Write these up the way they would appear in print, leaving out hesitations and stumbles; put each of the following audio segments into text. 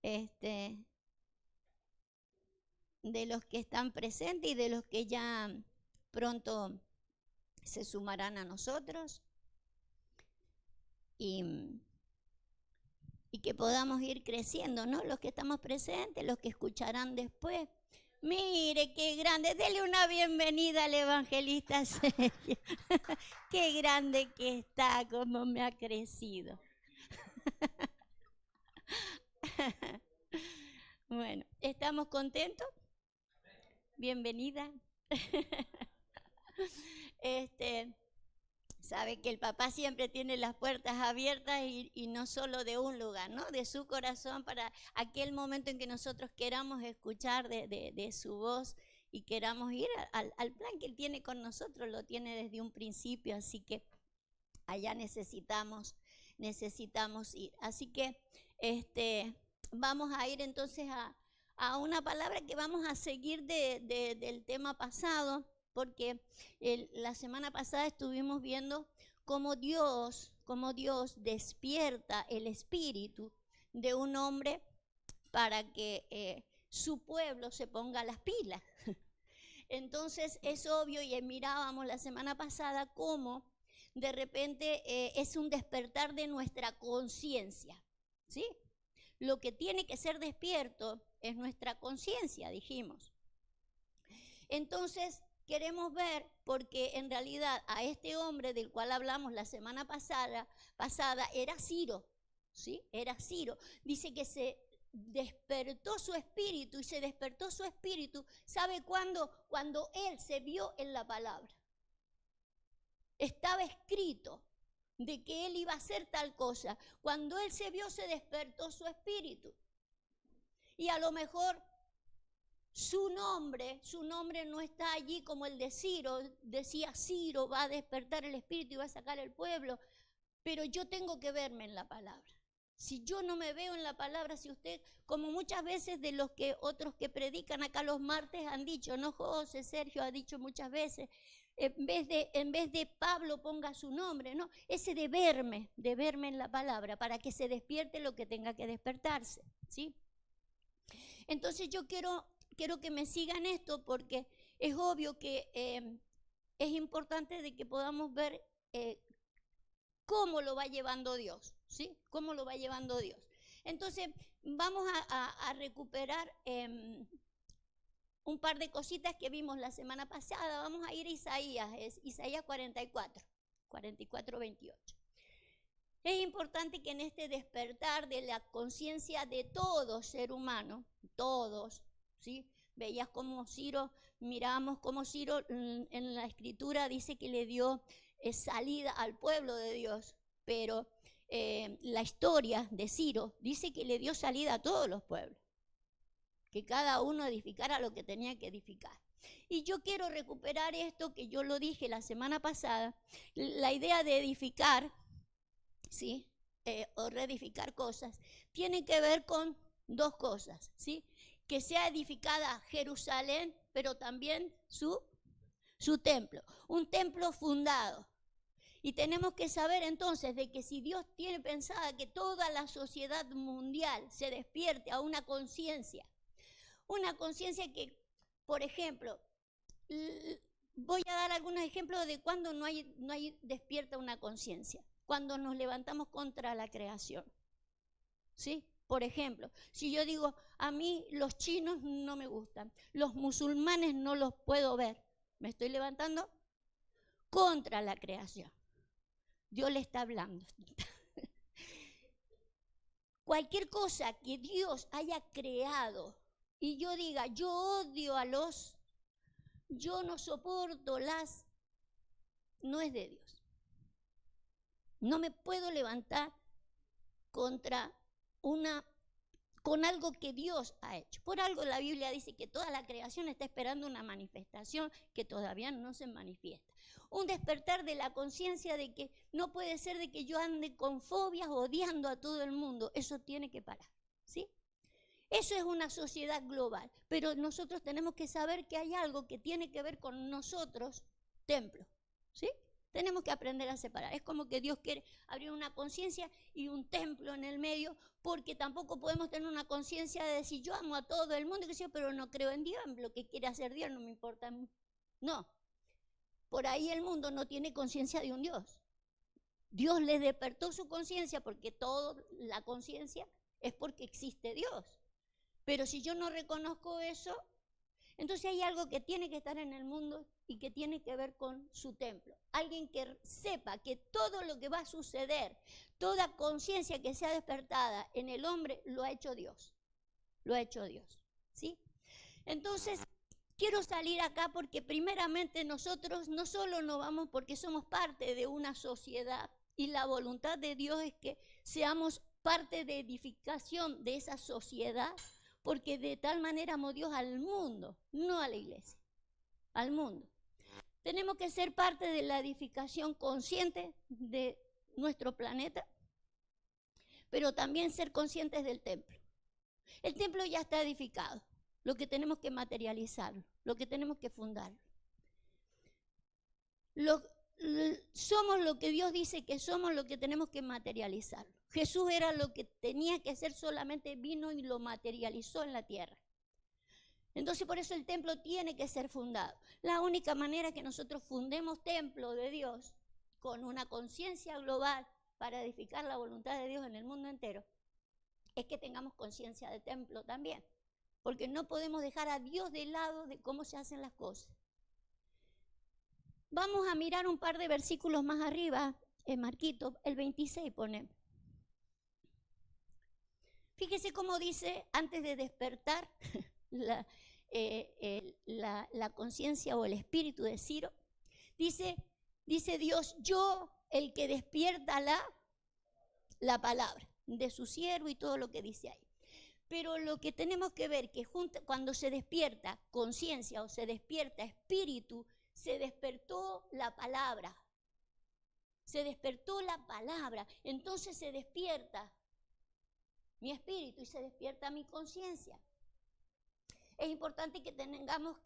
este, de los que están presentes y de los que ya pronto se sumarán a nosotros. Y que podamos ir creciendo, ¿no? Los que estamos presentes, los que escucharán después. Mire, qué grande. Dele una bienvenida al evangelista Sergio. Qué grande que está, cómo me ha crecido. Bueno, ¿estamos contentos? Bienvenida. Sabe que el papá siempre tiene las puertas abiertas y no solo de un lugar, ¿no? De su corazón para aquel momento en que nosotros queramos escuchar de su voz y queramos ir al plan que él tiene con nosotros, lo tiene desde un principio, así que allá necesitamos ir. Así que vamos a ir entonces a una palabra que vamos a seguir del tema pasado, porque la semana pasada estuvimos viendo cómo Dios despierta el espíritu de un hombre para que su pueblo se ponga las pilas. Entonces es obvio, y mirábamos la semana pasada cómo de repente es un despertar de nuestra conciencia, ¿sí? Lo que tiene que ser despierto es nuestra conciencia, dijimos. Entonces queremos ver, porque en realidad a este hombre del cual hablamos la semana pasada era Ciro, ¿sí? Era Ciro. Dice que se despertó su espíritu, y se despertó su espíritu, ¿sabe cuándo? Cuando él se vio en la palabra. Estaba escrito de que él iba a hacer tal cosa. Cuando él se vio, se despertó su espíritu. Y a lo mejor su nombre no está allí como el de Ciro. Decía, Ciro va a despertar el espíritu y va a sacar el pueblo. Pero yo tengo que verme en la palabra. Si yo no me veo en la palabra, si usted, como muchas veces de los que otros que predican acá los martes han dicho, no, José, Sergio ha dicho muchas veces, en vez de Pablo ponga su nombre, ¿no? Ese de verme en la palabra, para que se despierte lo que tenga que despertarse, ¿sí? Entonces yo quiero que me sigan esto, porque es obvio que es importante de que podamos ver cómo lo va llevando Dios, ¿sí? Cómo lo va llevando Dios. Entonces vamos a recuperar un par de cositas que vimos la semana pasada. Vamos a ir a Isaías, es Isaías 44, 28. Es importante que en este despertar de la conciencia de todo ser humano, todos, ¿sí? Veías cómo Ciro, mirábamos cómo Ciro en la escritura dice que le dio salida al pueblo de Dios, pero la historia de Ciro dice que le dio salida a todos los pueblos, que cada uno edificara lo que tenía que edificar. Y yo quiero recuperar esto que yo lo dije la semana pasada, la idea de edificar, ¿sí? O reedificar cosas, tiene que ver con dos cosas, ¿sí? Que sea edificada Jerusalén, pero también su templo, un templo fundado. Y tenemos que saber entonces de que si Dios tiene pensada que toda la sociedad mundial se despierte a una conciencia que, por ejemplo, voy a dar algunos ejemplos de cuando no hay despierta una conciencia. Cuando nos levantamos contra la creación, ¿sí? Por ejemplo, si yo digo, a mí los chinos no me gustan, los musulmanes no los puedo ver, me estoy levantando contra la creación. Dios le está hablando. Cualquier cosa que Dios haya creado y yo diga, yo odio yo no soporto no es de Dios. No me puedo levantar con algo que Dios ha hecho. Por algo la Biblia dice que toda la creación está esperando una manifestación que todavía no se manifiesta. Un despertar de la conciencia de que no puede ser de que yo ande con fobias odiando a todo el mundo. Eso tiene que parar, ¿sí? Eso es una sociedad global, pero nosotros tenemos que saber que hay algo que tiene que ver con nosotros, templo, ¿sí? Tenemos que aprender a separar. Es como que Dios quiere abrir una conciencia y un templo en el medio, porque tampoco podemos tener una conciencia de decir, yo amo a todo el mundo, pero no creo en Dios, en lo que quiere hacer Dios no me importa. No, por ahí el mundo no tiene conciencia de un Dios. Dios le despertó su conciencia, porque toda la conciencia es porque existe Dios. Pero si yo no reconozco eso, entonces hay algo que tiene que estar en el mundo y que tiene que ver con su templo. Alguien que sepa que todo lo que va a suceder, toda conciencia que sea despertada en el hombre, lo ha hecho Dios. Lo ha hecho Dios, ¿sí? Entonces, quiero salir acá porque primeramente nosotros no solo nos vamos porque somos parte de una sociedad, y la voluntad de Dios es que seamos parte de edificación de esa sociedad, porque de tal manera amó Dios al mundo, no a la iglesia, al mundo. Tenemos que ser parte de la edificación consciente de nuestro planeta, pero también ser conscientes del templo. El templo ya está edificado, lo que tenemos que materializarlo, lo que tenemos que fundarlo. Somos lo que Dios dice que somos, lo que tenemos que materializarlo. Jesús era lo que tenía que ser, solamente vino y lo materializó en la tierra. Entonces por eso el templo tiene que ser fundado. La única manera que nosotros fundemos templo de Dios con una conciencia global para edificar la voluntad de Dios en el mundo entero es que tengamos conciencia de templo también, porque no podemos dejar a Dios de lado de cómo se hacen las cosas. Vamos a mirar un par de versículos más arriba, Marquito, el 26 ponemos. Fíjese cómo dice, antes de despertar la conciencia o el espíritu de Ciro, dice Dios, yo el que despierta la palabra de su siervo y todo lo que dice ahí. Pero lo que tenemos que ver que cuando se despierta conciencia o se despierta espíritu, se despertó la palabra. Se despertó la palabra. Entonces se despierta mi espíritu y se despierta mi conciencia. Es importante que tengamos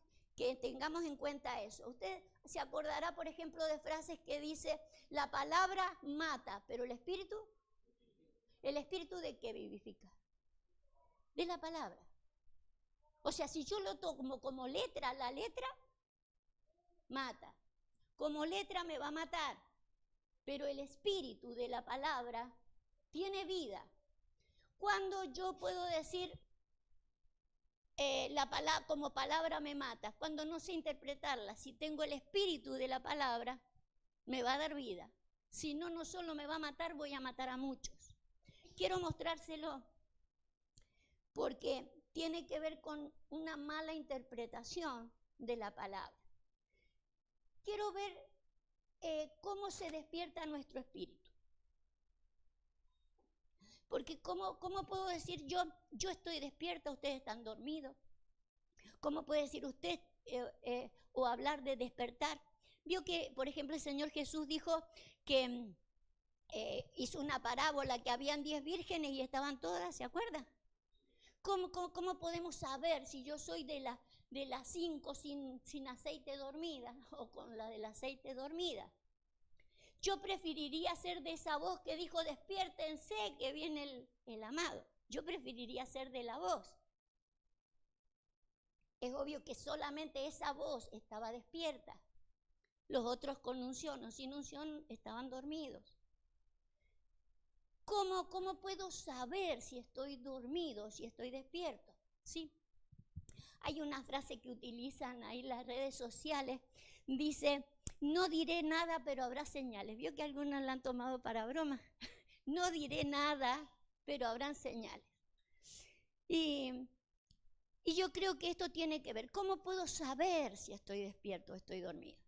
en cuenta eso. Usted se acordará, por ejemplo, de frases que dice, la palabra mata, pero el espíritu ¿de qué vivifica? De la palabra. O sea, si yo lo tomo como letra, la letra mata. Como letra me va a matar, pero el espíritu de la palabra tiene vida. Cuando yo puedo decir como palabra me mata, cuando no sé interpretarla, si tengo el espíritu de la palabra, me va a dar vida. Si no, no solo me va a matar, voy a matar a muchos. Quiero mostrárselo porque tiene que ver con una mala interpretación de la palabra. Quiero ver cómo se despierta nuestro espíritu. Porque ¿cómo puedo decir yo estoy despierta, ustedes están dormidos? ¿Cómo puede decir usted o hablar de despertar? Vio que, por ejemplo, el Señor Jesús dijo que hizo una parábola que habían 10 vírgenes y estaban todas, ¿se acuerda? ¿Cómo podemos saber si yo soy de las 5 sin aceite dormida o con la del aceite dormida? Yo preferiría ser de esa voz que dijo, despiértense, que viene el amado. Yo preferiría ser de la voz. Es obvio que solamente esa voz estaba despierta. Los otros con unción o sin unción estaban dormidos. ¿Cómo puedo saber si estoy dormido, si estoy despierto? ¿Sí? Hay una frase que utilizan ahí las redes sociales, dice, no diré nada, pero habrá señales. ¿Vio que algunos la han tomado para broma? No diré nada, pero habrán señales. Y yo creo que esto tiene que ver. ¿Cómo puedo saber si estoy despierto o estoy dormido?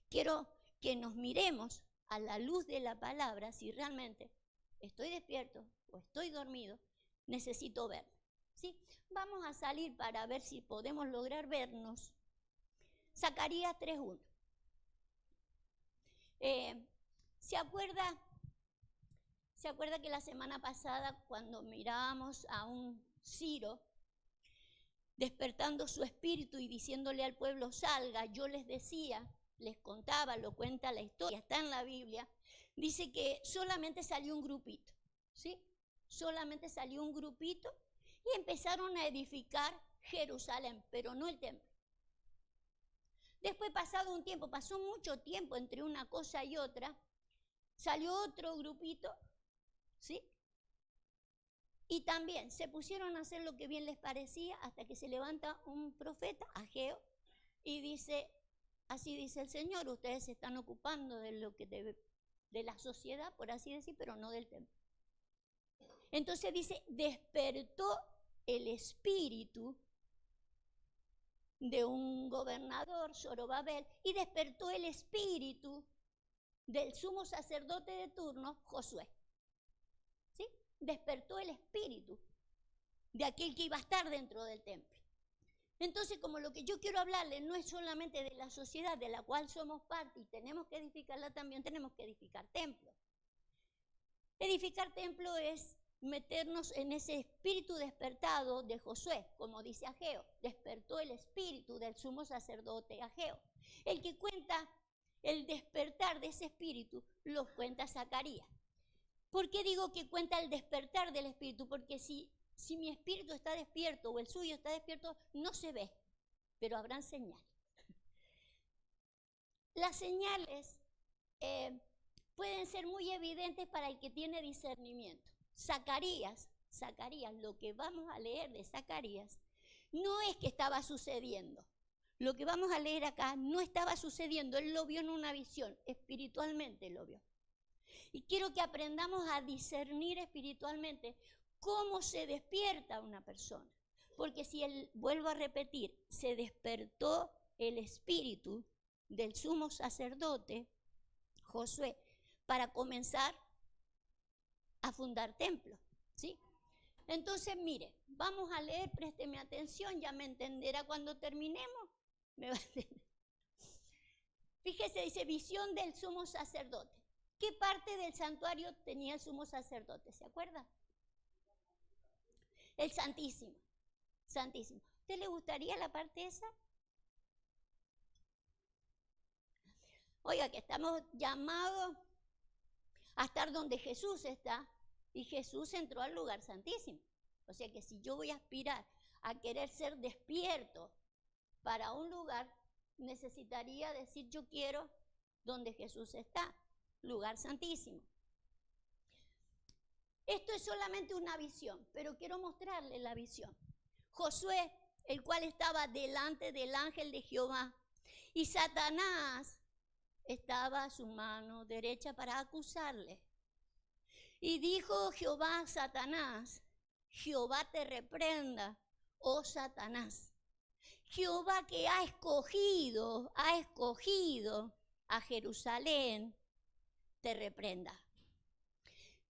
Quiero que nos miremos a la luz de la palabra si realmente estoy despierto o estoy dormido. Necesito verme. ¿Sí? Vamos a salir para ver si podemos lograr vernos. Zacarías 3:1. ¿Se acuerda que la semana pasada cuando mirábamos a un Ciro despertando su espíritu y diciéndole al pueblo salga, yo les decía les contaba, lo cuenta la historia, está en la Biblia, dice que solamente salió un grupito, ¿sí? Solamente salió un grupito y empezaron a edificar Jerusalén, pero no el templo. Después, pasado un tiempo, pasó mucho tiempo entre una cosa y otra, salió otro grupito, ¿sí? Y también se pusieron a hacer lo que bien les parecía hasta que se levanta un profeta, Ageo, y dice, así dice el Señor, ustedes se están ocupando de lo que de la sociedad, por así decir, pero no del templo. Entonces dice, despertó el espíritu de un gobernador, Zorobabel, y despertó el espíritu del sumo sacerdote de turno, Josué. ¿Sí? Despertó el espíritu de aquel que iba a estar dentro del templo. Entonces, como lo que yo quiero hablarle no es solamente de la sociedad de la cual somos parte y tenemos que edificarla también, tenemos que edificar templos. Edificar templo es meternos en ese espíritu despertado de Josué, como dice Ageo, despertó el espíritu del sumo sacerdote Ageo. El que cuenta el despertar de ese espíritu lo cuenta Zacarías. ¿Por qué digo que cuenta el despertar del espíritu? Porque si mi espíritu está despierto o el suyo está despierto, no se ve, pero habrán señales. Las señales pueden ser muy evidentes para el que tiene discernimiento. Zacarías, lo que vamos a leer de Zacarías, no es que estaba sucediendo. Lo que vamos a leer acá no estaba sucediendo, él lo vio en una visión, espiritualmente lo vio. Y quiero que aprendamos a discernir espiritualmente cómo se despierta una persona. Porque si él, vuelvo a repetir, se despertó el espíritu del sumo sacerdote, Josué, para comenzar a fundar templos, ¿sí? Entonces, mire, vamos a leer, présteme atención, ya me entenderá cuando terminemos. Me va a entender. Fíjese, dice, visión del sumo sacerdote. ¿Qué parte del santuario tenía el sumo sacerdote? ¿Se acuerda? El Santísimo. Santísimo. ¿Usted le gustaría la parte esa? Oiga, que estamos llamados a estar donde Jesús está, y Jesús entró al lugar santísimo. O sea que si yo voy a aspirar a querer ser despierto para un lugar, necesitaría decir yo quiero donde Jesús está, lugar santísimo. Esto es solamente una visión, pero quiero mostrarle la visión. Josué, el cual estaba delante del ángel de Jehová, y Satanás estaba a su mano derecha para acusarle. Y dijo Jehová a Satanás, Jehová te reprenda, oh Satanás. Jehová que ha escogido a Jerusalén, te reprenda.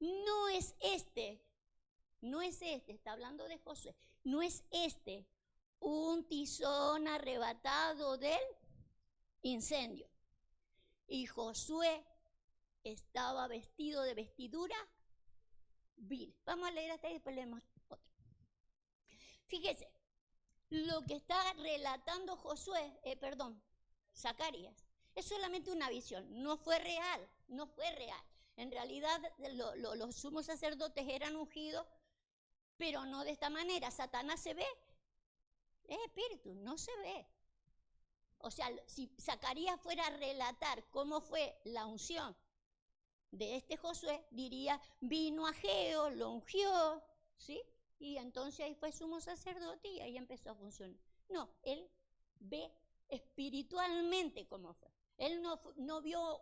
No es este, está hablando de Josué, no es este un tizón arrebatado del incendio. Y Josué estaba vestido de vestidura vil. Vamos a leer hasta ahí y después leemos otro. Fíjese, lo que está relatando Zacarías, es solamente una visión, no fue real. En realidad los sumos sacerdotes eran ungidos, pero no de esta manera. Satanás se ve, es espíritu, no se ve. O sea, si Zacarías fuera a relatar cómo fue la unción de este Josué, diría, vino Ageo, lo ungió, ¿sí? Y entonces ahí fue sumo sacerdote y ahí empezó a funcionar. No, él ve espiritualmente cómo fue. Él no vio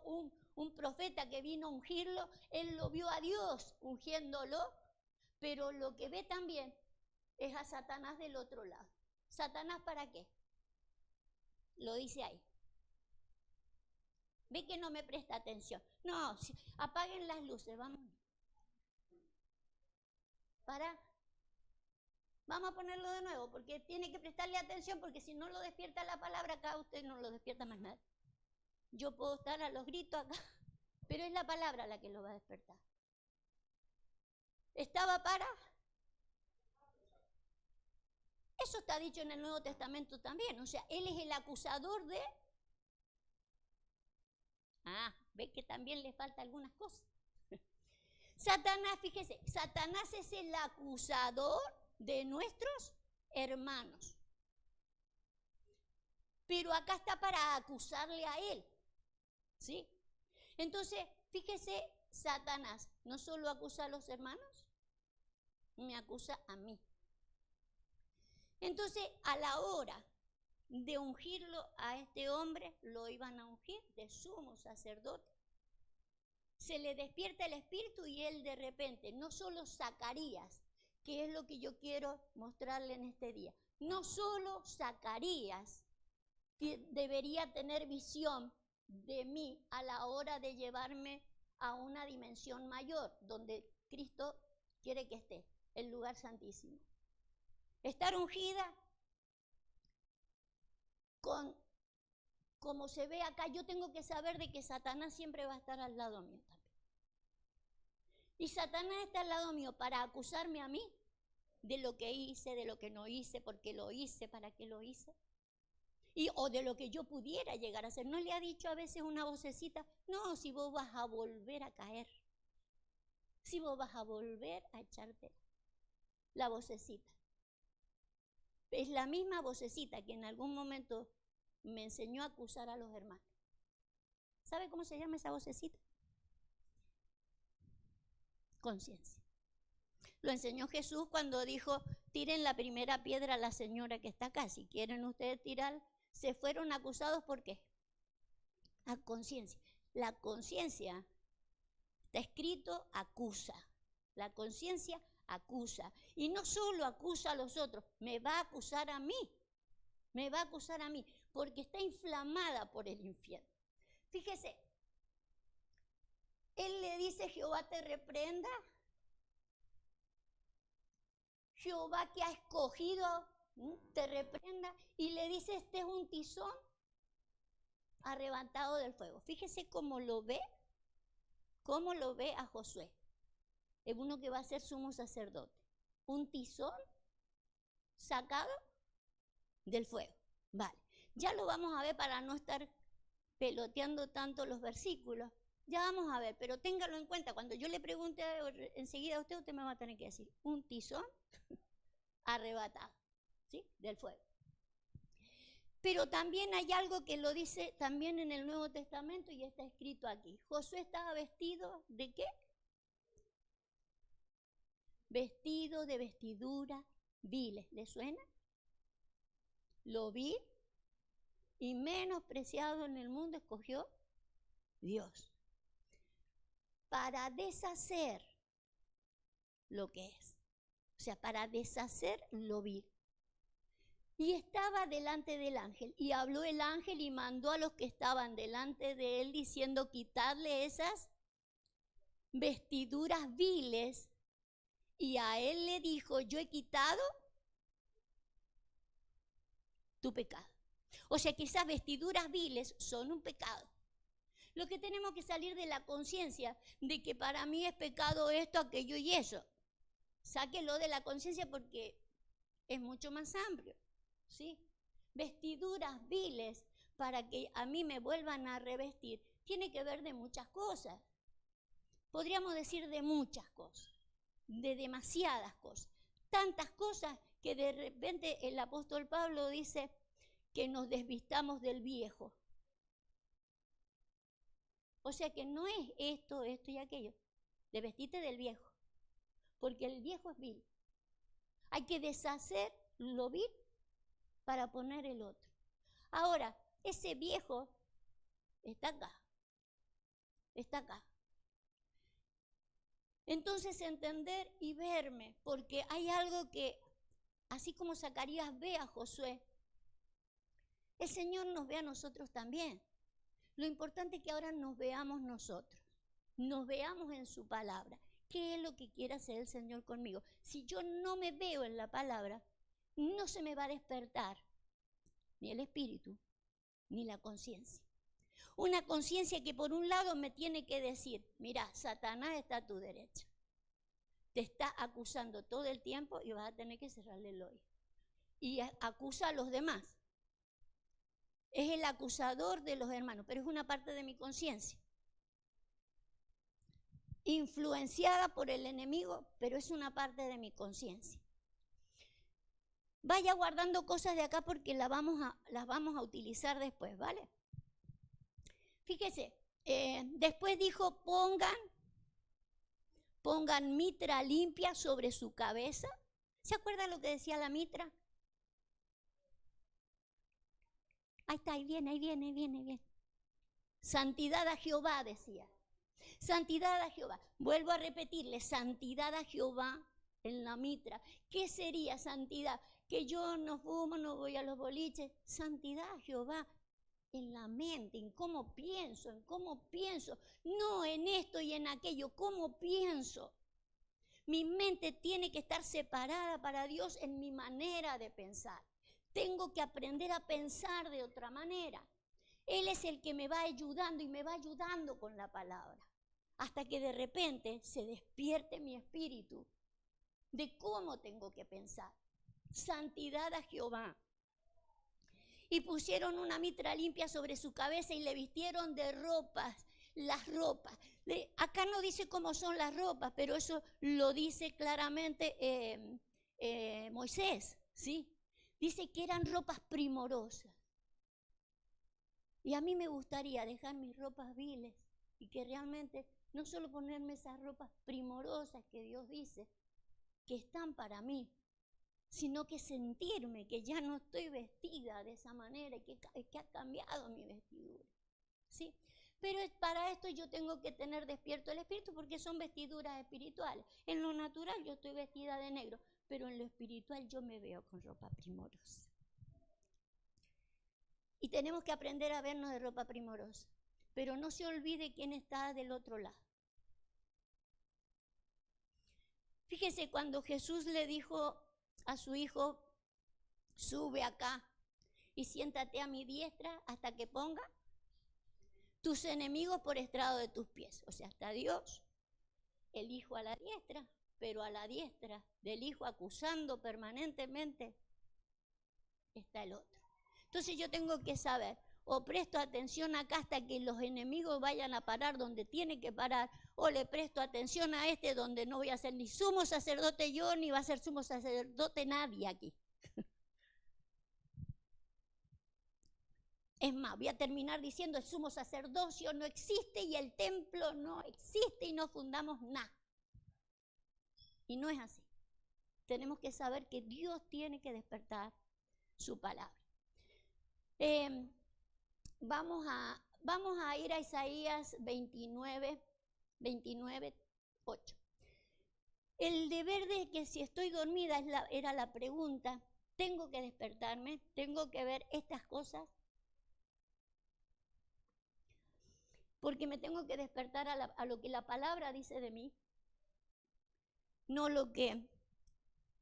un profeta que vino a ungirlo, él lo vio a Dios ungiéndolo, pero lo que ve también es a Satanás del otro lado. ¿Satanás para qué? Lo dice ahí. Ve que no me presta atención. No, apaguen las luces, vamos. Vamos a ponerlo de nuevo, porque tiene que prestarle atención, porque si no lo despierta la palabra acá, usted no lo despierta más nada. Yo puedo estar a los gritos acá, pero es la palabra la que lo va a despertar. Estaba para... Eso está dicho en el Nuevo Testamento también, o sea, él es el acusador de Ah, ve que también le falta algunas cosas. Satanás, fíjese, Satanás es el acusador de nuestros hermanos. Pero acá está para acusarle a él, ¿sí? Entonces, fíjese, Satanás no solo acusa a los hermanos, me acusa a mí. Entonces, a la hora de ungirlo a este hombre, lo iban a ungir de sumo sacerdote. Se le despierta el espíritu y él de repente, no solo Zacarías, que es lo que yo quiero mostrarle en este día, no solo Zacarías debería tener visión de mí a la hora de llevarme a una dimensión mayor, donde Cristo quiere que esté, el lugar santísimo. Estar ungida como se ve acá, yo tengo que saber de que Satanás siempre va a estar al lado mío también. Y Satanás está al lado mío para acusarme a mí de lo que hice, de lo que no hice, por qué lo hice, para qué lo hice. O de lo que yo pudiera llegar a hacer. ¿No le ha dicho a veces una vocecita? No, si vos vas a volver a caer. Si vos vas a volver a echarte. La vocecita. Es la misma vocecita que en algún momento me enseñó a acusar a los hermanos. ¿Sabe cómo se llama esa vocecita? Conciencia. Lo enseñó Jesús cuando dijo, tiren la primera piedra a la señora que está acá. Si quieren ustedes tirar, se fueron acusados, ¿por qué? A conciencia. La conciencia, está escrito, acusa. La conciencia acusa. Y no solo acusa a los otros, me va a acusar a mí. Me va a acusar a mí, porque está inflamada por el infierno. Fíjese, él le dice, Jehová te reprenda. Jehová que ha escogido te reprenda, y le dice, este es un tizón arrebatado del fuego. Fíjese cómo lo ve a Josué, es uno que va a ser sumo sacerdote, un tizón sacado del fuego. Vale, ya lo vamos a ver para no estar peloteando tanto los versículos, ya vamos a ver, pero téngalo en cuenta, cuando yo le pregunte enseguida a usted me va a tener que decir, un tizón arrebatado, ¿sí? Del fuego. Pero también hay algo que lo dice también en el Nuevo Testamento y está escrito aquí. Josué estaba vestido ¿de qué? Vestido de vestiduras viles. ¿Le suena? Lo vil y menospreciado en el mundo escogió Dios para deshacer lo que es. O sea, para deshacer lo vil. Y estaba delante del ángel, y habló el ángel y mandó a los que estaban delante de él, diciendo, quitadle esas vestiduras viles. Y a él le dijo, yo he quitado tu pecado. O sea que esas vestiduras viles son un pecado. Lo que tenemos que salir de la conciencia de que para mí es pecado esto, aquello y eso. Sáquelo de la conciencia porque es mucho más amplio, ¿sí? Vestiduras viles para que a mí me vuelvan a revestir, tiene que ver de muchas cosas. Podríamos decir de muchas cosas, de demasiadas cosas. Tantas cosas que de repente el apóstol Pablo dice que nos desvistamos del viejo. O sea que no es esto y aquello. Desvestite del viejo, porque el viejo es vil. Hay que deshacer lo vil para poner el otro. Ahora, ese viejo está acá. Está acá. Entonces entender y verme, porque hay algo que, así como Zacarías ve a Josué, el Señor nos ve a nosotros también. Lo importante es que ahora nos veamos nosotros, nos veamos en su palabra. ¿Qué es lo que quiere hacer el Señor conmigo? Si yo no me veo en la palabra, no se me va a despertar ni el espíritu, ni la conciencia. Una conciencia que por un lado me tiene que decir, mira, Satanás está a tu derecha. Te está acusando todo el tiempo y vas a tener que cerrarle el oído. Y acusa a los demás. Es el acusador de los hermanos, pero es una parte de mi conciencia. Influenciada por el enemigo, pero es una parte de mi conciencia. Vaya guardando cosas de acá porque las vamos a utilizar después, ¿vale? Fíjese, después dijo, pongan mitra limpia sobre su cabeza. ¿Se acuerdan lo que decía la mitra? Ahí está, ahí viene. Santidad a Jehová, decía. Santidad a Jehová. Vuelvo a repetirle, santidad a Jehová en la mitra. ¿Qué sería santidad? Que yo no fumo, no voy a los boliches. Santidad a Jehová en la mente, en cómo pienso, no en esto y en aquello, cómo pienso. Mi mente tiene que estar separada para Dios en mi manera de pensar. Tengo que aprender a pensar de otra manera. Él es el que me va ayudando y me va ayudando con la palabra. Hasta que de repente se despierte mi espíritu de cómo tengo que pensar. Santidad a Jehová. Y pusieron una mitra limpia sobre su cabeza y le vistieron de ropas, las ropas. Acá no dice cómo son las ropas, pero eso lo dice claramente Moisés, ¿sí? Dice que eran ropas primorosas. Y a mí me gustaría dejar mis ropas viles y que realmente no solo ponerme esas ropas primorosas que Dios dice que están para mí, sino que sentirme que ya no estoy vestida de esa manera y que ha cambiado mi vestidura, ¿sí? Pero para esto yo tengo que tener despierto el espíritu porque son vestiduras espirituales. En lo natural yo estoy vestida de negro, pero en lo espiritual yo me veo con ropa primorosa. Y tenemos que aprender a vernos de ropa primorosa, pero no se olvide quién está del otro lado. Fíjese, cuando Jesús le dijo a su hijo, sube acá y siéntate a mi diestra hasta que ponga tus enemigos por estrado de tus pies. O sea, está Dios, el hijo a la diestra, pero a la diestra del hijo acusando permanentemente está el otro. Entonces yo tengo que saber, o presto atención acá hasta que los enemigos vayan a parar donde tienen que parar, o le presto atención a este donde no voy a ser ni sumo sacerdote yo, ni va a ser sumo sacerdote nadie aquí. Es más, voy a terminar diciendo el sumo sacerdocio no existe y el templo no existe y no fundamos nada. Y no es así. Tenemos que saber que Dios tiene que despertar su palabra. Vamos a ir a Isaías 29, 8. El deber de que si estoy dormida era la pregunta. Tengo que despertarme, tengo que ver estas cosas. Porque me tengo que despertar a lo que la palabra dice de mí, no lo que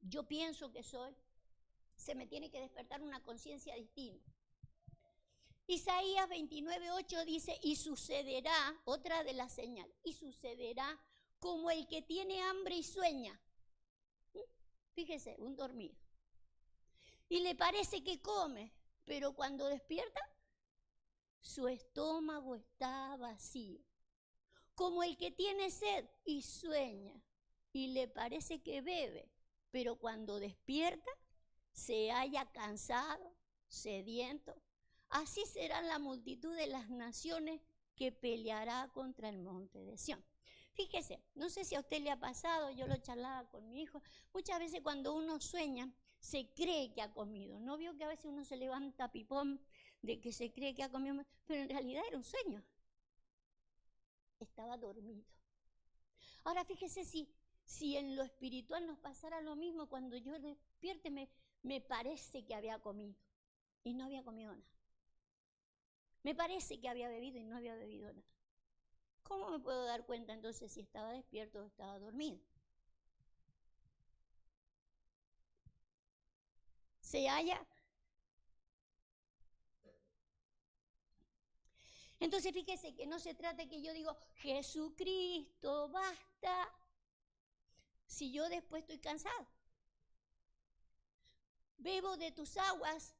yo pienso que soy. Se me tiene que despertar una conciencia distinta. Isaías 29:8 dice, y sucederá, otra de las señales, y sucederá como el que tiene hambre y sueña. Fíjese, un dormido. Y le parece que come, pero cuando despierta, su estómago está vacío. Como el que tiene sed y sueña, y le parece que bebe, pero cuando despierta, se halla cansado, sediento. Así será la multitud de las naciones que peleará contra el monte de Sión. Fíjese, no sé si a usted le ha pasado, yo lo charlaba con mi hijo, muchas veces cuando uno sueña, se cree que ha comido. ¿No vio que a veces uno se levanta pipón de que se cree que ha comido? Pero en realidad era un sueño. Estaba dormido. Ahora fíjese si en lo espiritual nos pasara lo mismo, cuando yo despierte me parece que había comido y no había comido nada. Me parece que había bebido y no había bebido nada. ¿Cómo me puedo dar cuenta entonces si estaba despierto o estaba dormido? Se halla. Entonces fíjese que no se trata que yo digo, Jesucristo, basta, si yo después estoy cansado. Bebo de tus aguas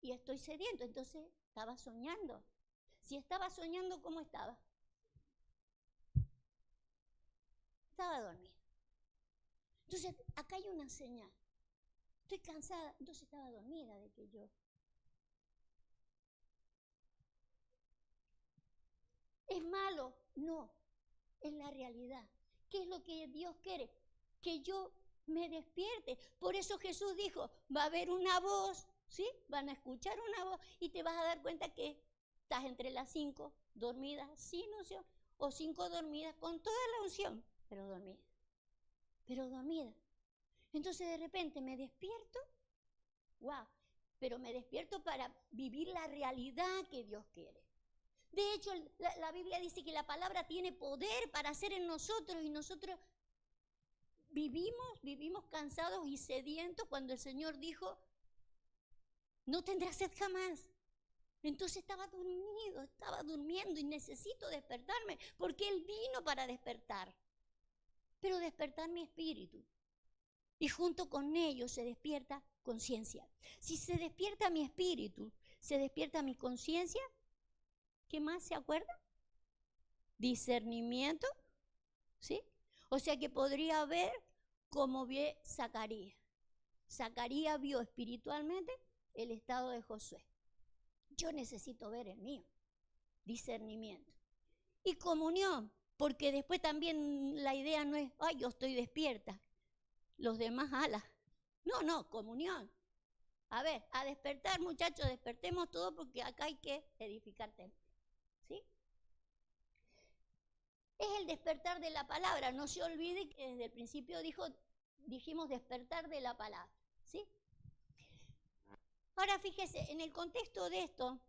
y estoy sediento, entonces Estaba soñando. Si estaba soñando, ¿cómo estaba? Estaba dormido. Entonces, acá hay una señal. Estoy cansada, entonces estaba dormida de que yo. ¿Es malo? No, es la realidad. ¿Qué es lo que Dios quiere? Que yo me despierte. Por eso Jesús dijo, va a haber una voz, ¿sí? Van a escuchar una voz y te vas a dar cuenta que estás entre las 5 dormidas sin unción o 5 dormidas con toda la unción, pero dormida. Pero dormida. Entonces de repente me despierto, wow, pero me despierto para vivir la realidad que Dios quiere. De hecho, la Biblia dice que la palabra tiene poder para hacer en nosotros y nosotros vivimos cansados y sedientos cuando el Señor dijo, no tendrás sed jamás. Entonces estaba durmiendo y necesito despertarme porque Él vino para despertar, pero despertar mi espíritu. Y junto con ello se despierta conciencia. Si se despierta mi espíritu, se despierta mi conciencia, ¿qué más se acuerda? Discernimiento, ¿sí? O sea que podría ver como ve Zacarías. Zacarías vio espiritualmente el estado de Josué. Yo necesito ver el mío, discernimiento. Y comunión, porque después también la idea no es, ay, yo estoy despierta, los demás alas. No, comunión. A ver, a despertar, muchachos, despertemos todos porque acá hay que edificar templo. ¿Sí? Es el despertar de la palabra. No se olvide que desde el principio dijimos despertar de la palabra. ¿Sí? Ahora fíjese, en el contexto de esto,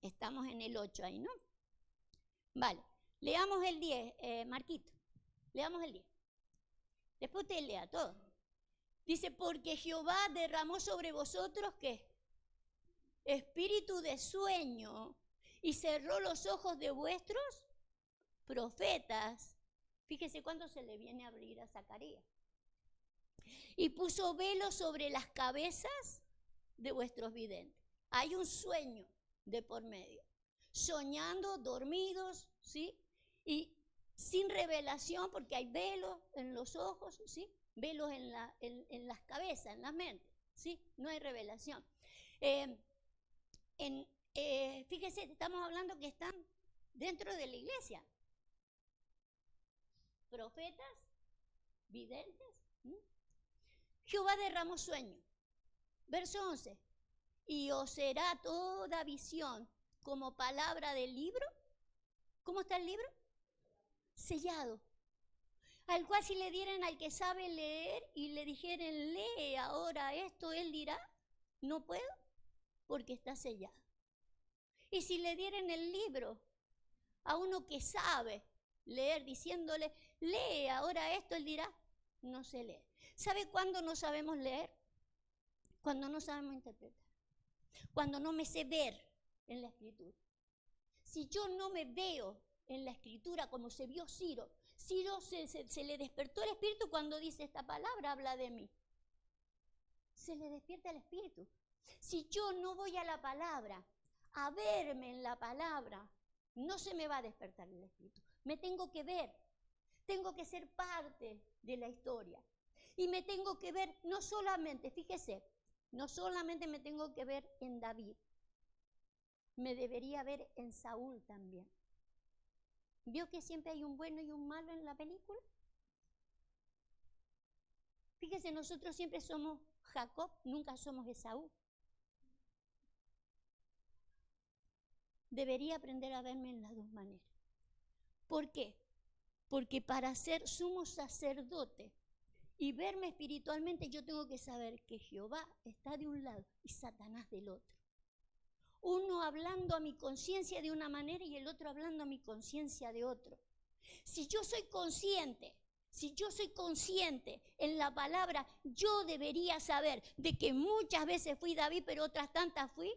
estamos en el 8 ahí, ¿no? Vale, leamos el 10, Marquito, leamos el 10. Después usted lea todo. Dice, porque Jehová derramó sobre vosotros, ¿qué? Espíritu de sueño y cerró los ojos de vuestros profetas. Fíjese cuándo se le viene a abrir a Zacarías. Y puso velo sobre las cabezas de vuestros videntes. Hay un sueño de por medio. Soñando, dormidos, ¿sí? Y sin revelación, porque hay velos en los ojos, ¿sí? Velos en las cabezas, en las mentes, ¿sí? No hay revelación. Fíjese, estamos hablando que están dentro de la iglesia. Profetas, videntes. Jehová derramó sueño. Verso 11. Y os será toda visión como palabra del libro. ¿Cómo está el libro? Sellado. Al cual si le dieran al que sabe leer y le dijeren, lee ahora esto, él dirá, no puedo, porque está sellado. Y si le dieran el libro a uno que sabe leer, diciéndole, lee ahora esto, él dirá, no sé leer. ¿Sabe cuándo no sabemos leer? Cuando no sabemos interpretar. Cuando no me sé ver en la escritura. Si yo no me veo en la escritura como se vio Ciro, Ciro se le despertó el espíritu cuando dice esta palabra, habla de mí. Se le despierta el espíritu. Si yo no voy a la palabra, a verme en la palabra, no se me va a despertar el espíritu. Me tengo que ver, tengo que ser parte de la historia. Y me tengo que ver, no solamente, fíjese, no solamente me tengo que ver en David, me debería ver en Saúl también. ¿Vio que siempre hay un bueno y un malo en la película? Fíjese, nosotros siempre somos Jacob, nunca somos Esaú. Debería aprender a verme en las dos maneras. ¿Por qué? Porque para ser sumo sacerdote y verme espiritualmente, yo tengo que saber que Jehová está de un lado y Satanás del otro. Uno hablando a mi conciencia de una manera y el otro hablando a mi conciencia de otro. Si yo soy consciente en la palabra, yo debería saber de que muchas veces fui David, pero otras tantas fui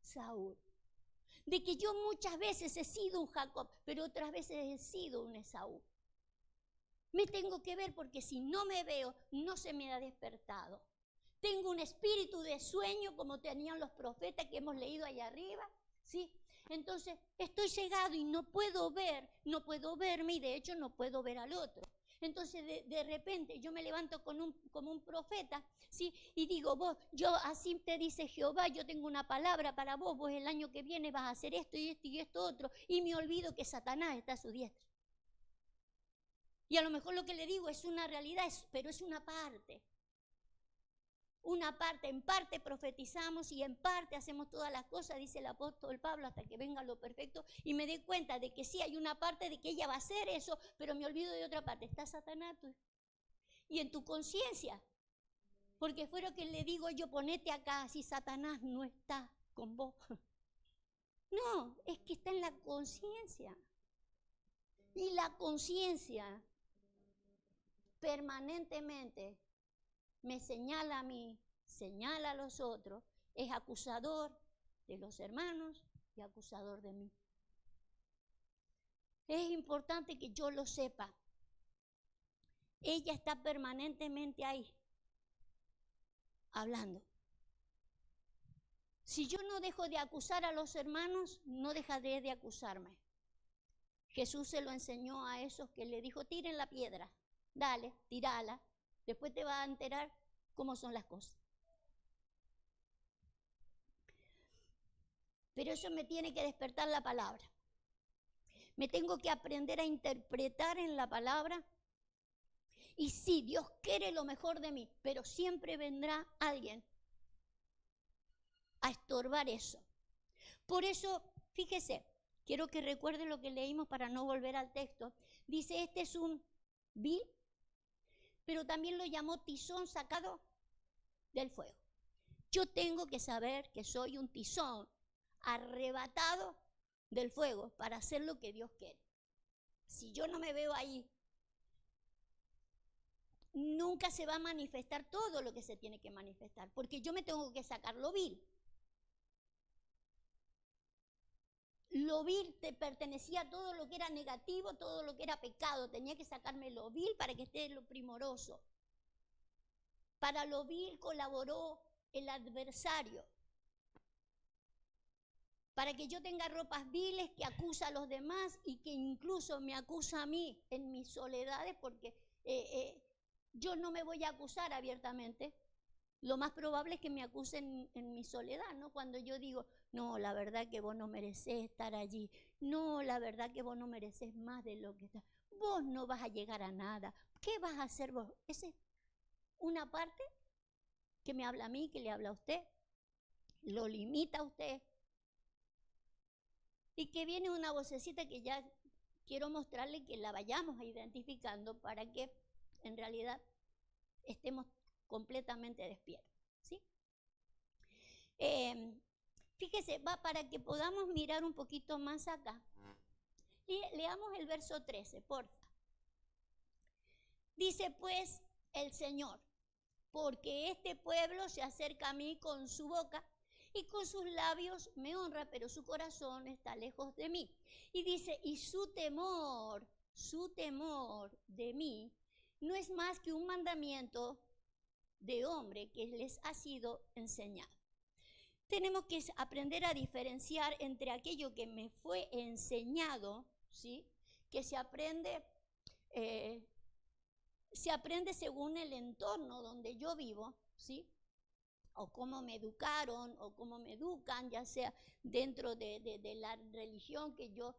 Saúl. De que yo muchas veces he sido un Jacob, pero otras veces he sido un Esaú. Me tengo que ver porque si no me veo, no se me ha despertado. Tengo un espíritu de sueño como tenían los profetas que hemos leído allá arriba, ¿sí? Entonces estoy cegado y no puedo verme y de hecho no puedo ver al otro. Entonces de repente yo me levanto como un profeta, ¿sí? Y digo, vos, yo así te dice Jehová, yo tengo una palabra para vos, vos el año que viene vas a hacer esto y esto y esto otro, y me olvido que Satanás está a su diestra. Y a lo mejor lo que le digo es una realidad, pero es una parte. Una parte, en parte profetizamos y en parte hacemos todas las cosas, dice el apóstol Pablo, hasta que venga lo perfecto, y me doy cuenta de que sí hay una parte de que ella va a hacer eso, pero me olvido de otra parte. Está Satanás y en tu conciencia, porque fue lo que le digo yo, ponete acá, si Satanás no está con vos. No, es que está en la conciencia. Y la conciencia permanentemente me señala a mí, señala a los otros, es acusador de los hermanos y acusador de mí. Es importante que yo lo sepa. Ella está permanentemente ahí, hablando. Si yo no dejo de acusar a los hermanos, no dejaré de acusarme. Jesús se lo enseñó a esos que le dijo, tiren la piedra, dale, tirala. Después te vas a enterar cómo son las cosas. Pero eso me tiene que despertar la palabra. Me tengo que aprender a interpretar en la palabra. Y sí, Dios quiere lo mejor de mí, pero siempre vendrá alguien a estorbar eso. Por eso, fíjese, quiero que recuerde lo que leímos para no volver al texto. Dice, este es un vil, pero también lo llamó tizón sacado del fuego. Yo tengo que saber que soy un tizón arrebatado del fuego para hacer lo que Dios quiere. Si yo no me veo ahí, nunca se va a manifestar todo lo que se tiene que manifestar, porque yo me tengo que sacar lo vil. Lo vil te pertenecía a todo lo que era negativo, todo lo que era pecado. Tenía que sacarme lo vil para que esté lo primoroso. Para lo vil colaboró el adversario. Para que yo tenga ropas viles que acusa a los demás y que incluso me acusa a mí en mis soledades, porque yo no me voy a acusar abiertamente. Lo más probable es que me acusen en mi soledad, ¿no? Cuando yo digo, no, la verdad que vos no merecés estar allí. No, la verdad que vos no merecés más de lo que estás. Vos no vas a llegar a nada. ¿Qué vas a hacer vos? Esa es una parte que me habla a mí, que le habla a usted. Lo limita a usted. Y que viene una vocecita que ya quiero mostrarle que la vayamos identificando para que en realidad estemos completamente despiertos, ¿sí? Fíjese, va para que podamos mirar un poquito más acá. Y leamos el verso 13, porfa. Dice pues el Señor, porque este pueblo se acerca a mí con su boca y con sus labios me honra, pero su corazón está lejos de mí. Y dice, y su temor de mí no es más que un mandamiento de hombre que les ha sido enseñado. Tenemos que aprender a diferenciar entre aquello que me fue enseñado, ¿sí? Que se aprende según el entorno donde yo vivo, ¿sí? O cómo me educaron, o cómo me educan, ya sea dentro de la religión que yo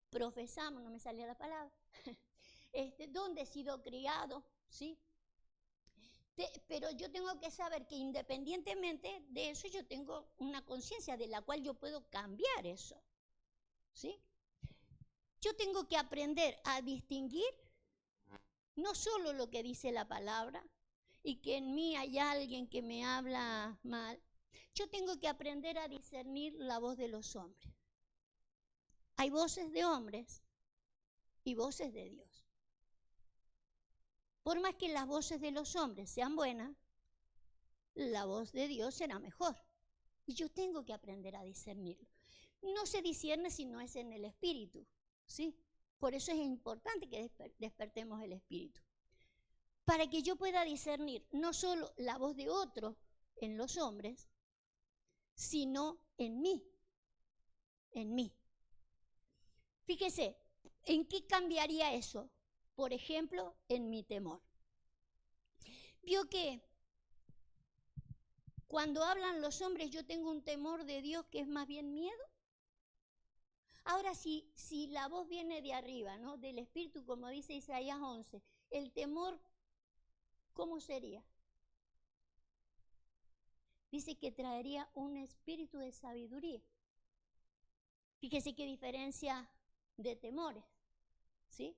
profesamos, no me salía la palabra, donde he sido criado, ¿sí? Pero yo tengo que saber que independientemente de eso, yo tengo una conciencia de la cual yo puedo cambiar eso, ¿sí? Yo tengo que aprender a distinguir no solo lo que dice la palabra y que en mí hay alguien que me habla mal. Yo tengo que aprender a discernir la voz de los hombres. Hay voces de hombres y voces de Dios. Por más que las voces de los hombres sean buenas, la voz de Dios será mejor. Y yo tengo que aprender a discernirlo. No se discierne si no es en el espíritu, ¿sí? Por eso es importante que despertemos el espíritu. Para que yo pueda discernir no solo la voz de otro en los hombres, sino en mí. En mí. Fíjese, ¿en qué cambiaría eso? Por ejemplo, en mi temor. Vio que cuando hablan los hombres yo tengo un temor de Dios que es más bien miedo. Ahora, si la voz viene de arriba, ¿no? Del Espíritu, como dice Isaías 11, el temor, ¿cómo sería? Dice que traería un espíritu de sabiduría. Fíjese qué diferencia de temores, ¿sí?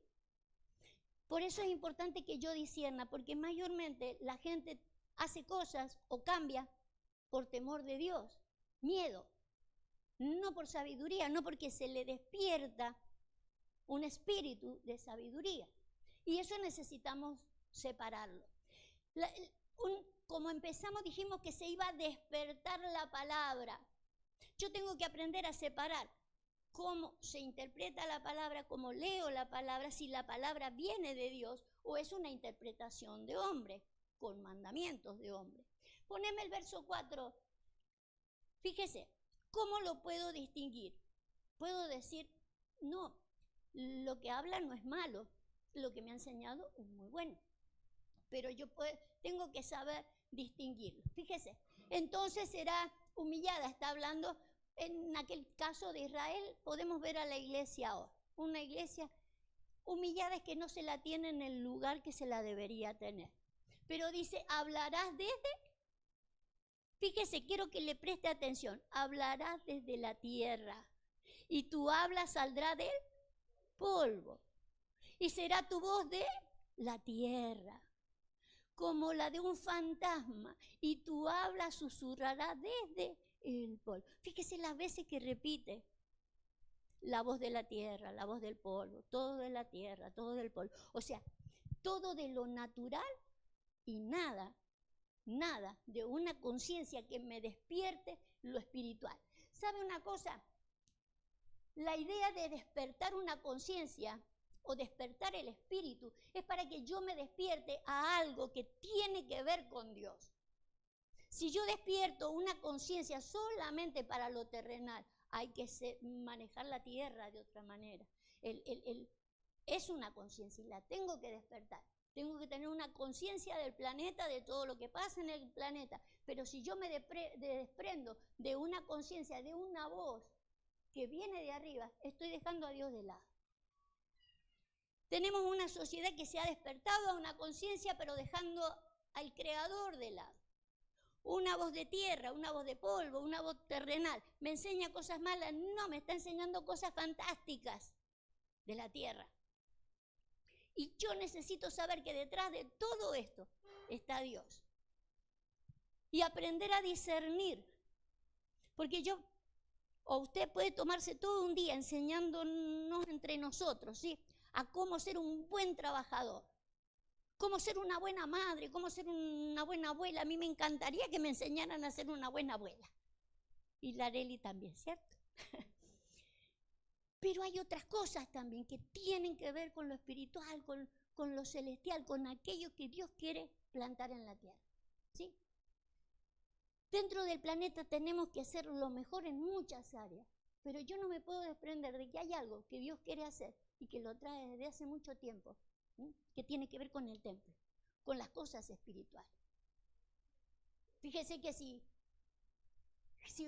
Por eso es importante que yo discierna, porque mayormente la gente hace cosas o cambia por temor de Dios, miedo, no por sabiduría, no porque se le despierta un espíritu de sabiduría. Y eso necesitamos separarlo. Como empezamos, dijimos que se iba a despertar la palabra. Yo tengo que aprender a separar cómo se interpreta la palabra, cómo leo la palabra, si la palabra viene de Dios o es una interpretación de hombre, con mandamientos de hombre. Poneme el verso 4. Fíjese, ¿cómo lo puedo distinguir? Puedo decir, no, lo que habla no es malo, lo que me ha enseñado es muy bueno, pero yo tengo que saber distinguirlo. Fíjese, entonces será humillada, está hablando. En aquel caso de Israel podemos ver a la iglesia ahora. Una iglesia humillada es que no se la tiene en el lugar que se la debería tener. Pero dice, hablarás desde, fíjese, quiero que le preste atención, hablarás desde la tierra y tu habla saldrá del polvo y será tu voz de la tierra, como la de un fantasma, y tu habla susurrará desde el polvo. Fíjese las veces que repite la voz de la tierra, la voz del polvo, todo de la tierra, todo del polvo. O sea, todo de lo natural y nada de una conciencia que me despierte lo espiritual. ¿Sabe una cosa? La idea de despertar una conciencia o despertar el espíritu es para que yo me despierte a algo que tiene que ver con Dios. Si yo despierto una conciencia solamente para lo terrenal, hay que manejar la tierra de otra manera. Es una conciencia y la tengo que despertar. Tengo que tener una conciencia del planeta, de todo lo que pasa en el planeta. Pero si yo me desprendo de una conciencia, de una voz que viene de arriba, estoy dejando a Dios de lado. Tenemos una sociedad que se ha despertado a una conciencia, pero dejando al Creador de lado. Una voz de tierra, una voz de polvo, una voz terrenal. ¿Me enseña cosas malas? No, me está enseñando cosas fantásticas de la tierra. Y yo necesito saber que detrás de todo esto está Dios. Y aprender a discernir. Porque usted puede tomarse todo un día enseñándonos entre nosotros, ¿sí? A cómo ser un buen trabajador. Cómo ser una buena madre, cómo ser una buena abuela. A mí me encantaría que me enseñaran a ser una buena abuela. Y la Areli también, ¿cierto? Pero hay otras cosas también que tienen que ver con lo espiritual, con lo celestial, con aquello que Dios quiere plantar en la tierra, ¿sí? Dentro del planeta tenemos que hacer lo mejor en muchas áreas, pero yo no me puedo desprender de que hay algo que Dios quiere hacer y que lo trae desde hace mucho tiempo, que tiene que ver con el templo, con las cosas espirituales. Fíjese que si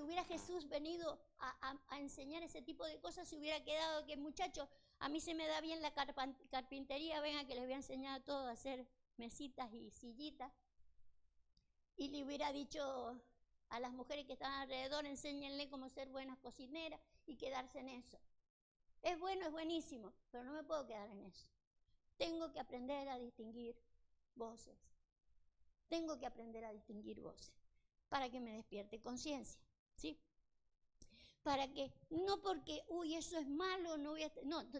hubiera Jesús venido a enseñar ese tipo de cosas, se hubiera quedado que, muchachos, a mí se me da bien la carpintería, venga que les voy a enseñar a todos a hacer mesitas y sillitas. Y le hubiera dicho a las mujeres que estaban alrededor, enséñenle cómo ser buenas cocineras y quedarse en eso. Es bueno, es buenísimo, pero no me puedo quedar en eso. Tengo que aprender a distinguir voces. Tengo que aprender a distinguir voces para que me despierte conciencia, ¿sí? Para que, no porque, eso es malo, no,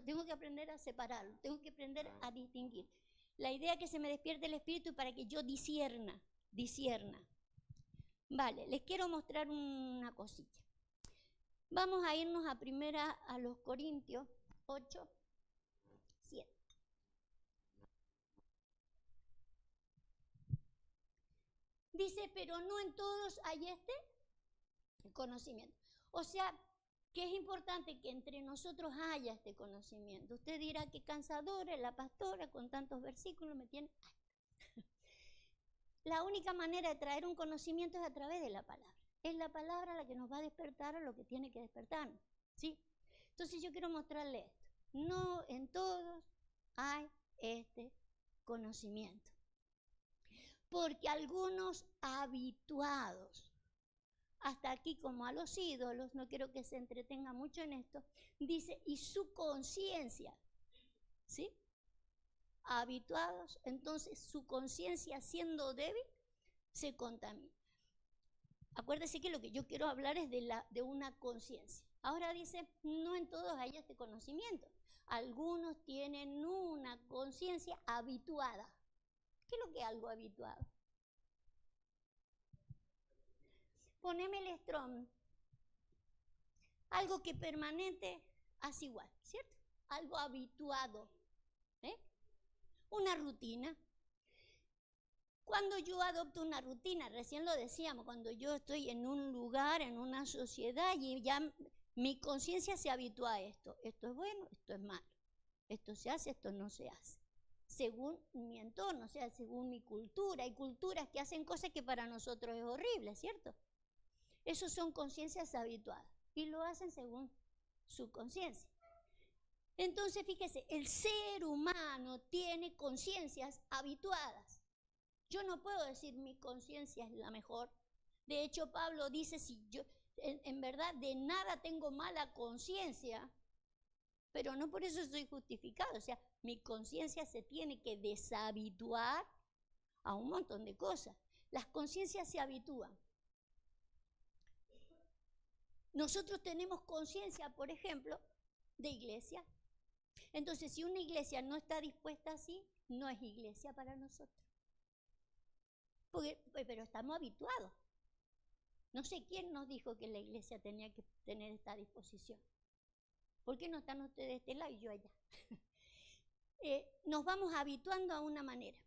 tengo que aprender a separarlo, tengo que aprender a distinguir. La idea es que se me despierte el espíritu para que yo discierna. Vale, les quiero mostrar una cosita. Vamos a irnos a los Corintios 8. Dice, pero no en todos hay este conocimiento. O sea, que es importante que entre nosotros haya este conocimiento. Usted dirá que cansadora es la pastora con tantos versículos, me tiene... La única manera de traer un conocimiento es a través de la palabra. Es la palabra la que nos va a despertar a lo que tiene que despertarnos, ¿sí? Entonces yo quiero mostrarle esto. No en todos hay este conocimiento. Porque algunos habituados, hasta aquí como a los ídolos, no quiero que se entretenga mucho en esto, dice, y su conciencia, ¿sí? Habituados, entonces su conciencia siendo débil, se contamina. Acuérdese que lo que yo quiero hablar es de una conciencia. Ahora dice, no en todos hay este conocimiento. Algunos tienen una conciencia habituada. ¿Qué es lo que es algo habituado? Poneme el Strong. Algo que permanente hace igual, ¿cierto? Algo habituado. Una rutina. Cuando yo adopto una rutina, recién lo decíamos, cuando yo estoy en un lugar, en una sociedad, y ya mi conciencia se habitúa a esto. Esto es bueno, esto es malo. Esto se hace, esto no se hace. Según mi entorno, o sea, según mi cultura. Hay culturas que hacen cosas que para nosotros es horrible, ¿cierto? Esos son conciencias habituadas y lo hacen según su conciencia. Entonces, fíjese, el ser humano tiene conciencias habituadas. Yo no puedo decir mi conciencia es la mejor. De hecho, Pablo dice, si yo en verdad de nada tengo mala conciencia, pero no por eso soy justificado. O sea, mi conciencia se tiene que deshabituar a un montón de cosas. Las conciencias se habitúan. Nosotros tenemos conciencia, por ejemplo, de iglesia. Entonces, si una iglesia no está dispuesta así, no es iglesia para nosotros. Pero estamos habituados. No sé quién nos dijo que la iglesia tenía que tener esta disposición. ¿Por qué no están ustedes de este lado y yo allá? Nos vamos habituando a una manera.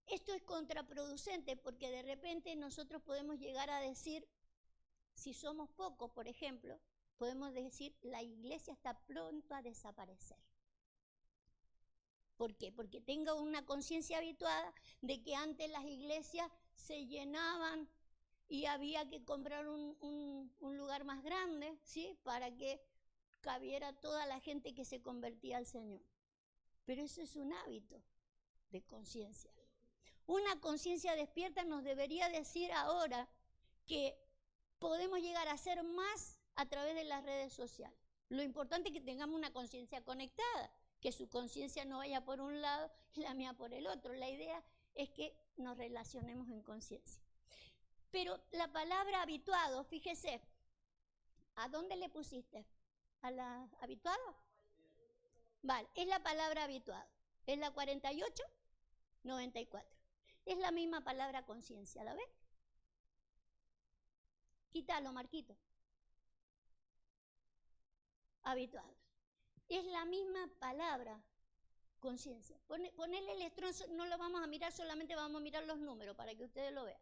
Esto es contraproducente porque de repente nosotros podemos llegar a decir, si somos pocos, por ejemplo, podemos decir, la iglesia está pronto a desaparecer. ¿Por qué? Porque tengo una conciencia habituada de que antes las iglesias se llenaban y había que comprar un lugar más grande, ¿sí? Para que cabiera toda la gente que se convertía al Señor. Pero eso es un hábito de conciencia. Una conciencia despierta nos debería decir ahora que podemos llegar a ser más a través de las redes sociales. Lo importante es que tengamos una conciencia conectada, que su conciencia no vaya por un lado y la mía por el otro. La idea es que nos relacionemos en conciencia. Pero la palabra habituado, fíjese, ¿a dónde le pusiste? ¿A la habituado? Vale, es la palabra habituado. Es la 48-94. Es la misma palabra conciencia, ¿la ves? Quítalo, Marquito. Habituados. Es la misma palabra conciencia. Ponele el estronzo, no lo vamos a mirar, solamente vamos a mirar los números para que ustedes lo vean.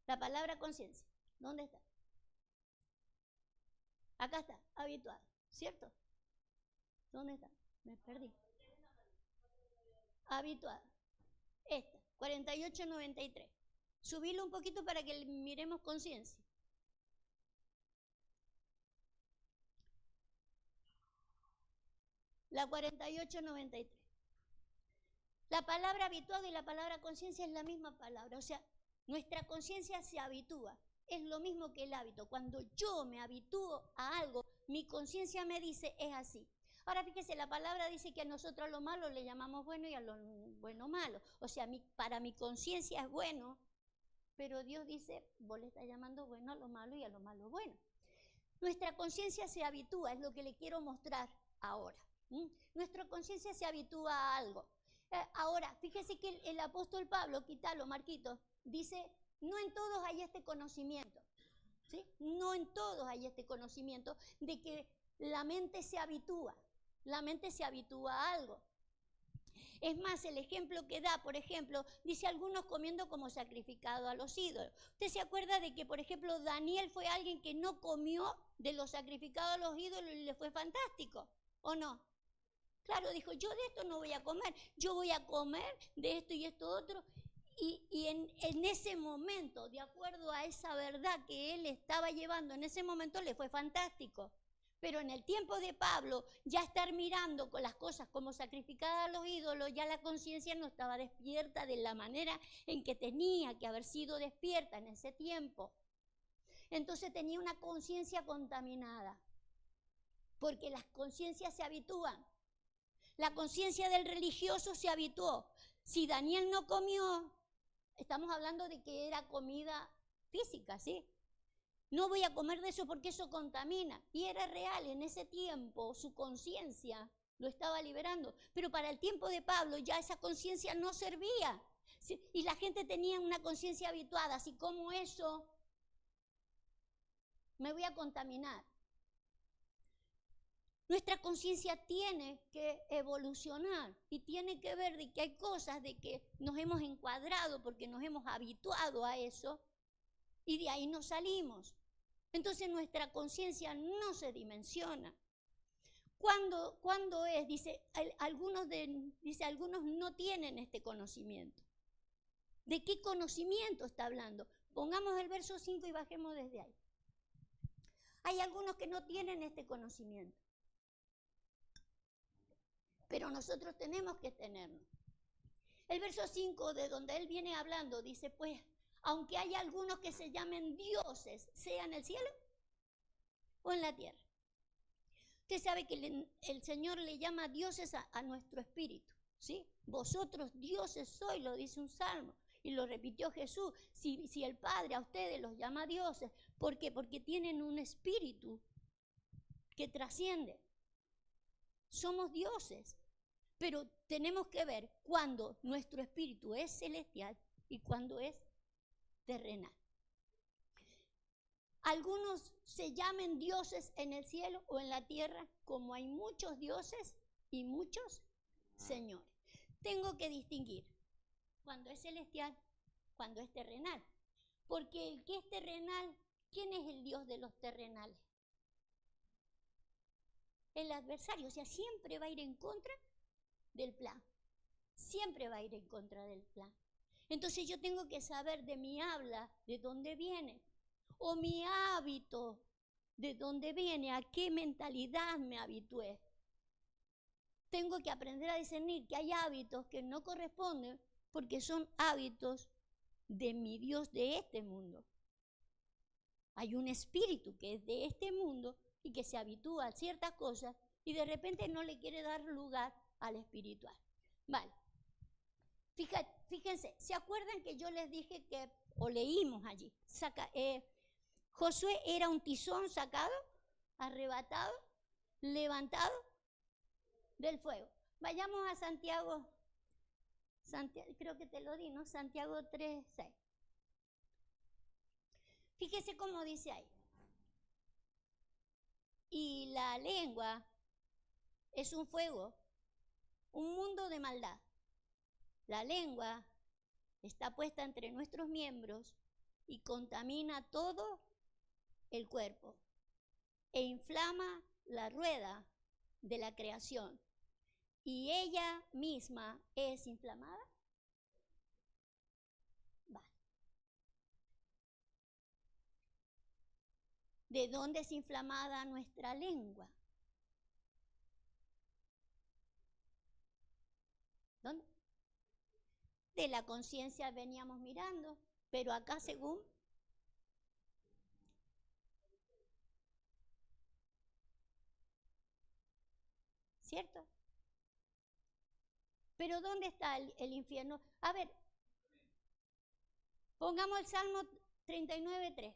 La palabra conciencia, ¿dónde está? Acá está, habituado, ¿cierto? ¿Dónde está? Me perdí. Habituado. Esta, 48-93. Subilo un poquito para que miremos conciencia. La 48-93. La palabra habituado y la palabra conciencia es la misma palabra. O sea, nuestra conciencia se habitúa. Es lo mismo que el hábito. Cuando yo me habitúo a algo, mi conciencia me dice, es así. Ahora fíjese, la palabra dice que a nosotros a lo malo le llamamos bueno y a lo bueno malo. O sea, para mi conciencia es bueno, pero Dios dice, vos le estás llamando bueno a lo malo y a lo malo bueno. Nuestra conciencia se habitúa, es lo que le quiero mostrar ahora. Nuestra conciencia se habitúa a algo. Ahora, fíjese que el apóstol Pablo, quítalo, Marquito, dice, no en todos hay este conocimiento, ¿sí? No en todos hay este conocimiento de que la mente se habitúa a algo. Es más, el ejemplo que da, por ejemplo, dice algunos comiendo como sacrificado a los ídolos. ¿Usted se acuerda de que, por ejemplo, Daniel fue alguien que no comió de los sacrificados a los ídolos y le fue fantástico? ¿O no? Claro, dijo, yo de esto no voy a comer, yo voy a comer de esto y esto otro. Y en ese momento, de acuerdo a esa verdad que él estaba llevando, en ese momento le fue fantástico. Pero en el tiempo de Pablo, ya estar mirando con las cosas como sacrificadas a los ídolos, ya la conciencia no estaba despierta de la manera en que tenía que haber sido despierta en ese tiempo. Entonces tenía una conciencia contaminada, porque las conciencias se habitúan. La conciencia del religioso se habituó. Si Daniel no comió, estamos hablando de que era comida física, ¿sí? No voy a comer de eso porque eso contamina. Y era real, en ese tiempo su conciencia lo estaba liberando. Pero para el tiempo de Pablo ya esa conciencia no servía. ¿Sí? Y la gente tenía una conciencia habituada, así como eso me voy a contaminar. Nuestra conciencia tiene que evolucionar y tiene que ver de que hay cosas de que nos hemos encuadrado porque nos hemos habituado a eso y de ahí no salimos. Entonces nuestra conciencia no se dimensiona. ¿Cuándo es? Dice, algunos no tienen este conocimiento. ¿De qué conocimiento está hablando? Pongamos el verso 5 y bajemos desde ahí. Hay algunos que no tienen este conocimiento. Pero nosotros tenemos que tenerlo. El verso 5, de donde él viene hablando, dice, pues, aunque haya algunos que se llamen dioses, sea en el cielo o en la tierra. Usted sabe que el Señor le llama dioses a nuestro espíritu, ¿sí? Vosotros dioses sois, lo dice un salmo, y lo repitió Jesús. Si el Padre a ustedes los llama dioses, ¿por qué? Porque tienen un espíritu que trasciende. Somos dioses, pero tenemos que ver cuándo nuestro espíritu es celestial y cuándo es terrenal. Algunos se llamen dioses en el cielo o en la tierra, como hay muchos dioses y muchos señores. Tengo que distinguir cuando es celestial, cuando es terrenal. Porque el que es terrenal, ¿quién es el Dios de los terrenales? El adversario, o sea, siempre va a ir en contra del plan. Siempre va a ir en contra del plan. Entonces yo tengo que saber de mi habla, de dónde viene, o mi hábito, de dónde viene, a qué mentalidad me habitué. Tengo que aprender a discernir que hay hábitos que no corresponden porque son hábitos de mi Dios de este mundo. Hay un espíritu que es de este mundo y que se habitúa a ciertas cosas y de repente no le quiere dar lugar al espiritual. Vale. Fíjense, ¿se acuerdan que yo les dije que, o leímos allí, Josué era un tizón sacado, arrebatado, levantado del fuego? Vayamos a Santiago, creo que te lo di, ¿no? Santiago 3:6. Fíjese cómo dice ahí. Y la lengua es un fuego, un mundo de maldad. La lengua está puesta entre nuestros miembros y contamina todo el cuerpo e inflama la rueda de la creación. ¿Y ella misma es inflamada? Vale. ¿De dónde es inflamada nuestra lengua? ¿Dónde? De la conciencia veníamos mirando, pero acá según ¿cierto? Pero ¿dónde está el infierno? A ver, pongamos el Salmo 39:3.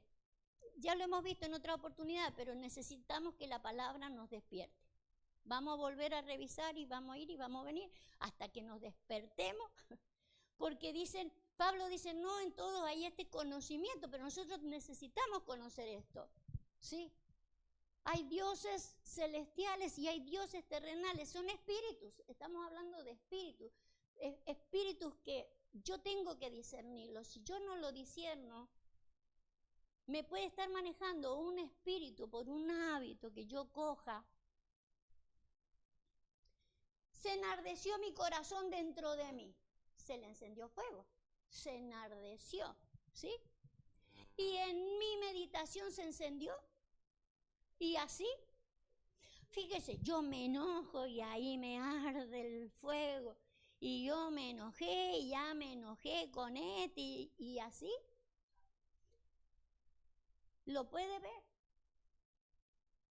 Ya lo hemos visto en otra oportunidad, pero necesitamos que la palabra nos despierte. Vamos a volver a revisar y vamos a ir y vamos a venir hasta que nos despertemos, porque Pablo dice, no en todos hay este conocimiento, pero nosotros necesitamos conocer esto, ¿sí? Hay dioses celestiales y hay dioses terrenales, son espíritus, estamos hablando de espíritus, espíritus que yo tengo que discernirlos. Si yo no lo discierno, me puede estar manejando un espíritu por un hábito que yo coja. Se enardeció mi corazón dentro de mí, se le encendió fuego, se enardeció, ¿sí? Y en mi meditación se encendió. Y así, fíjese, yo me enojo y ahí me arde el fuego. Y yo me enojé y ya me enojé con este y así. ¿Lo puede ver?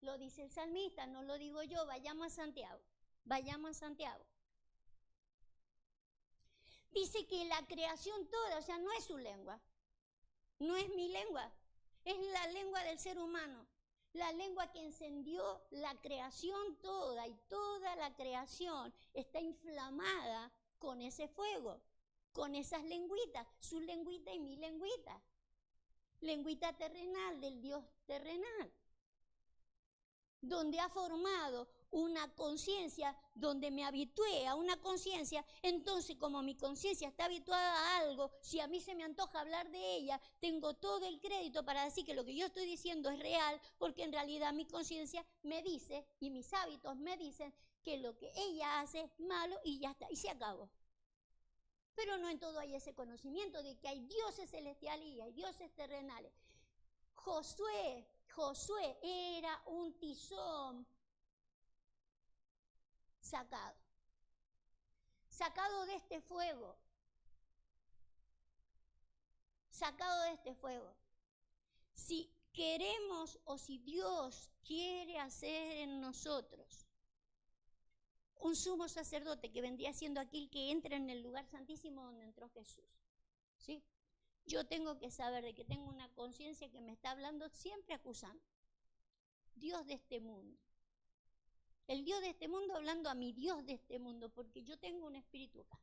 Lo dice el salmista, no lo digo yo. Vayamos a Santiago, vayamos a Santiago. Dice que la creación toda, o sea, no es su lengua, no es mi lengua, es la lengua del ser humano. La lengua que encendió la creación toda, y toda la creación está inflamada con ese fuego, con esas lengüitas, su lengüita y mi lengüita. Lengüita terrenal del Dios terrenal, donde ha formado una conciencia, donde me habitué a una conciencia. Entonces, como mi conciencia está habituada a algo, si a mí se me antoja hablar de ella, tengo todo el crédito para decir que lo que yo estoy diciendo es real, porque en realidad mi conciencia me dice, y mis hábitos me dicen, que lo que ella hace es malo y ya está, y se acabó. Pero no en todo hay ese conocimiento de que hay dioses celestiales y hay dioses terrenales. Josué era un tizón sacado de este fuego, sacado de este fuego. Si queremos o si Dios quiere hacer en nosotros un sumo sacerdote, que vendría siendo aquel que entra en el lugar santísimo donde entró Jesús, ¿sí? Yo tengo que saber de que tengo una conciencia que me está hablando siempre acusando. Dios de este mundo. El Dios de este mundo hablando a mi Dios de este mundo, porque yo tengo un espíritu acá.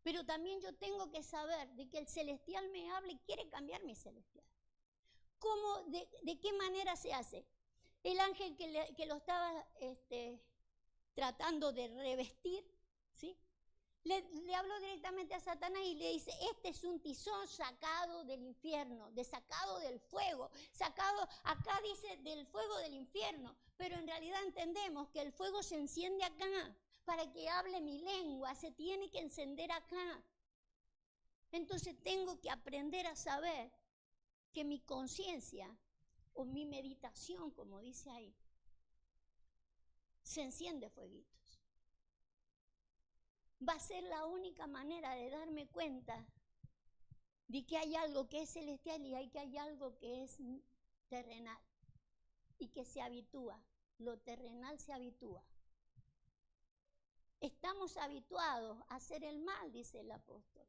Pero también yo tengo que saber de que el celestial me habla y quiere cambiar mi celestial. ¿Cómo, de qué manera se hace? El ángel que lo estaba tratando de revestir, ¿sí? Le habló directamente a Satanás y le dice, este es un tizón sacado del infierno, sacado del fuego, sacado, acá dice del fuego del infierno, pero en realidad entendemos que el fuego se enciende acá, para que hable mi lengua, se tiene que encender acá. Entonces tengo que aprender a saber que mi conciencia o mi meditación, como dice ahí, se enciende fueguitos. Va a ser la única manera de darme cuenta de que hay algo que es celestial y que hay algo que es terrenal y que se habitúa. Lo terrenal se habitúa. Estamos habituados a hacer el mal, dice el apóstol.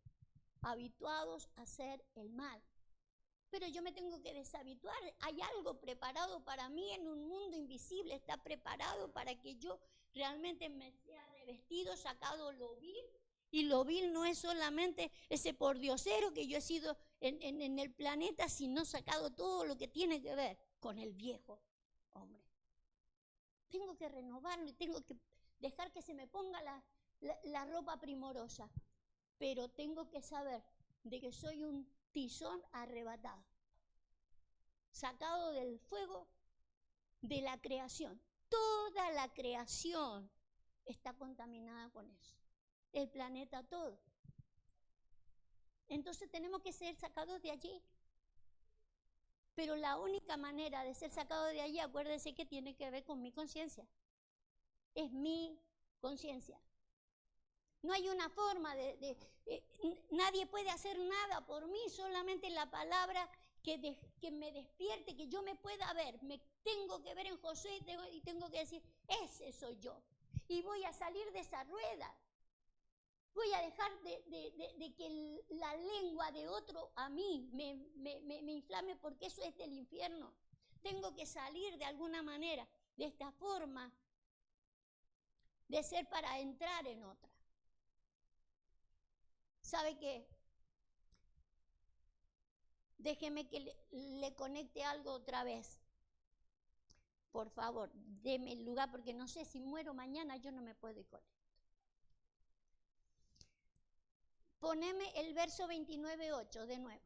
Habituados a hacer el mal. Pero yo me tengo que deshabituar. Hay algo preparado para mí en un mundo invisible. Está preparado para que yo realmente me sea revestido, sacado lo vil. Y lo vil no es solamente ese pordiosero que yo he sido en el planeta, sino sacado todo lo que tiene que ver con el viejo hombre. Tengo que renovarlo y tengo que dejar que se me ponga la ropa primorosa. Pero tengo que saber de que soy un tizón arrebatado, sacado del fuego de la creación. Toda la creación está contaminada con eso, el planeta todo. Entonces tenemos que ser sacados de allí. Pero la única manera de ser sacados de allí, acuérdense que tiene que ver con mi conciencia. Es mi conciencia. No hay una forma nadie puede hacer nada por mí, solamente la palabra que me despierte, que yo me pueda ver. Me tengo que ver en Josué y tengo que decir, ese soy yo. Y voy a salir de esa rueda. Voy a dejar de que la lengua de otro a mí me inflame, porque eso es del infierno. Tengo que salir de alguna manera de esta forma de ser para entrar en otra. ¿Sabe qué? Déjeme que le conecte algo otra vez. Por favor, deme el lugar porque no sé si muero mañana, yo no me puedo ir con esto. Poneme el verso 29:8 de nuevo.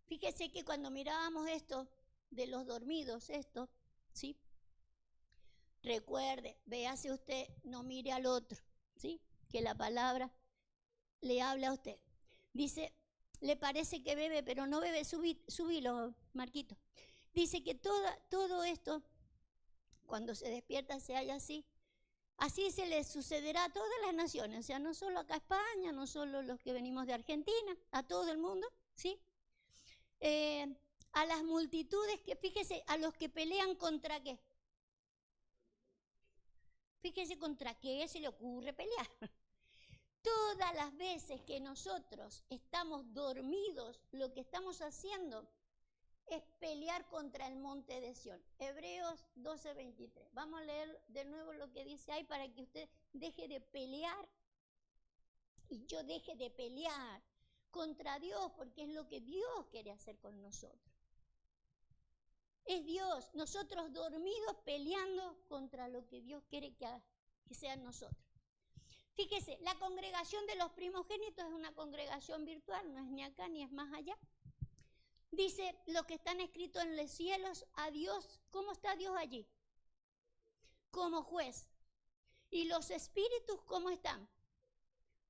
Fíjese que cuando mirábamos esto de los dormidos, esto, ¿sí? Recuerde, véase usted, no mire al otro, ¿sí? Que la palabra le habla a usted. Dice, le parece que bebe, pero no bebe, subilo, Marquito. Dice que todo esto, cuando se despierta, se halla así. Así se le sucederá a todas las naciones, o sea, no solo acá a España, no solo los que venimos de Argentina, a todo el mundo, ¿sí? A las multitudes que, fíjese, a los que pelean contra qué. Fíjese contra qué se le ocurre pelear. Todas las veces que nosotros estamos dormidos, lo que estamos haciendo es pelear contra el monte de Sión. Hebreos 12:23. Vamos a leer de nuevo lo que dice ahí para que usted deje de pelear y yo deje de pelear contra Dios, porque es lo que Dios quiere hacer con nosotros. Es Dios, nosotros dormidos peleando contra lo que Dios quiere que sean nosotros. Fíjese, la congregación de los primogénitos es una congregación virtual, no es ni acá ni es más allá. Dice los que están escritos en los cielos a Dios. ¿Cómo está Dios allí? Como juez. ¿Y los espíritus cómo están?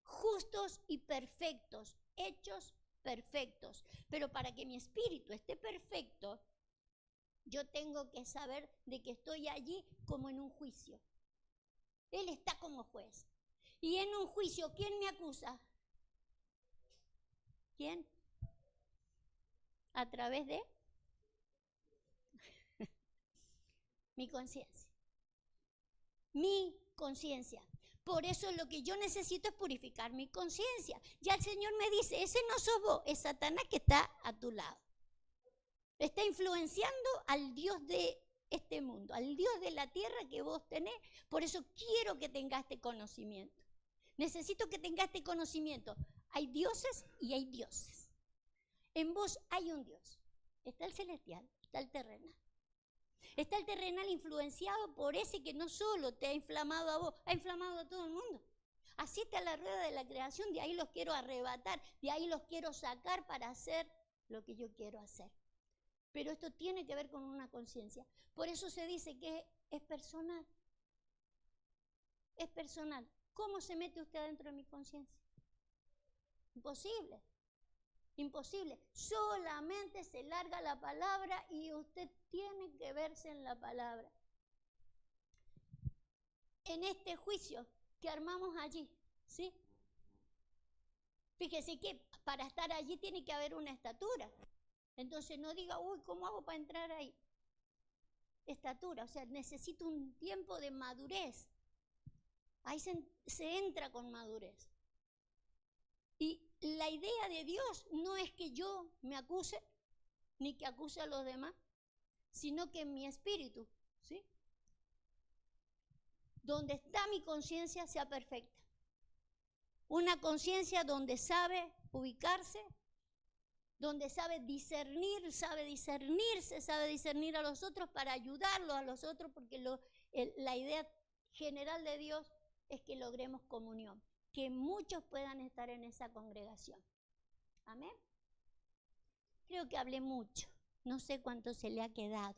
Justos y perfectos, hechos perfectos. Pero para que mi espíritu esté perfecto, yo tengo que saber de que estoy allí como en un juicio. Él está como juez. Y en un juicio, ¿quién me acusa? ¿Quién? A través de mi conciencia. Mi conciencia. Por eso lo que yo necesito es purificar mi conciencia. Ya el Señor me dice, ese no sos vos, es Satanás que está a tu lado. Está influenciando al Dios de este mundo, al Dios de la tierra que vos tenés. Por eso quiero que tengas este conocimiento. Necesito que tengas este conocimiento. Hay dioses y hay dioses. En vos hay un Dios. Está el celestial, está el terrenal. Está el terrenal influenciado por ese que no solo te ha inflamado a vos, ha inflamado a todo el mundo. Así está la rueda de la creación, de ahí los quiero arrebatar, de ahí los quiero sacar para hacer lo que yo quiero hacer. Pero esto tiene que ver con una conciencia. Por eso se dice que es personal. Es personal. ¿Cómo se mete usted adentro de mi conciencia? Imposible. Imposible. Solamente se larga la palabra y usted tiene que verse en la palabra. En este juicio que armamos allí, ¿sí? Fíjese que para estar allí tiene que haber una estatura. Entonces no diga, uy, ¿cómo hago para entrar ahí? Estatura, o sea, necesito un tiempo de madurez. Ahí se entra con madurez. Y la idea de Dios no es que yo me acuse, ni que acuse a los demás, sino que mi espíritu, ¿sí? Donde está mi conciencia sea perfecta. Una conciencia donde sabe ubicarse, donde sabe discernirse, sabe discernir a los otros para ayudarlos a los otros, porque la idea general de Dios es que logremos comunión, que muchos puedan estar en esa congregación. Amén. Creo que hablé mucho, no sé cuánto se le ha quedado.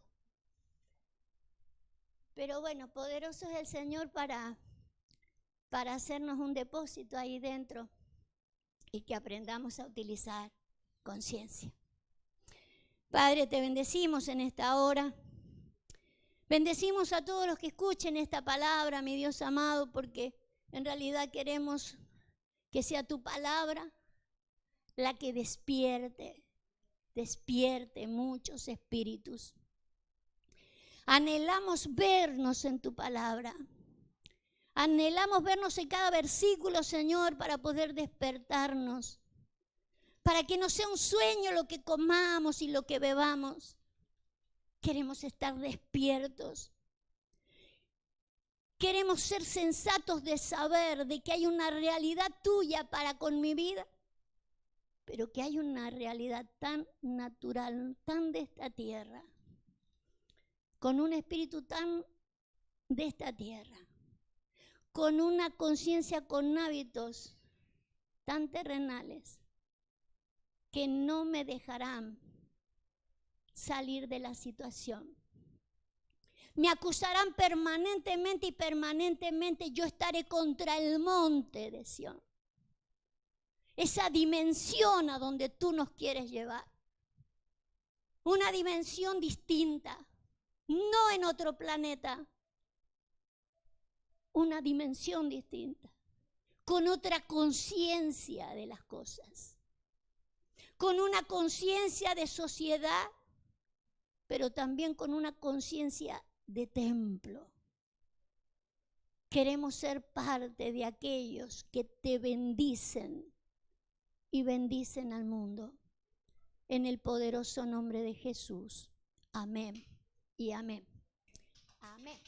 Pero bueno, poderoso es el Señor para hacernos un depósito ahí dentro y que aprendamos a utilizar conciencia. Padre, te bendecimos en esta hora. Bendecimos a todos los que escuchen esta palabra, mi Dios amado, porque en realidad queremos que sea tu palabra la que despierte muchos espíritus. Anhelamos vernos en tu palabra. Anhelamos vernos en cada versículo, Señor, para poder despertarnos. Para que no sea un sueño lo que comamos y lo que bebamos. Queremos estar despiertos. Queremos ser sensatos de saber de que hay una realidad tuya para con mi vida, pero que hay una realidad tan natural, tan de esta tierra, con un espíritu tan de esta tierra, con una conciencia, con hábitos tan terrenales, que no me dejarán salir de la situación. Me acusarán permanentemente y permanentemente yo estaré contra el monte de Sión. Esa dimensión a donde tú nos quieres llevar. Una dimensión distinta, no en otro planeta. Una dimensión distinta, con otra conciencia de las cosas. Con una conciencia de sociedad, pero también con una conciencia de templo. Queremos ser parte de aquellos que te bendicen y bendicen al mundo. En el poderoso nombre de Jesús. Amén y amén. Amén.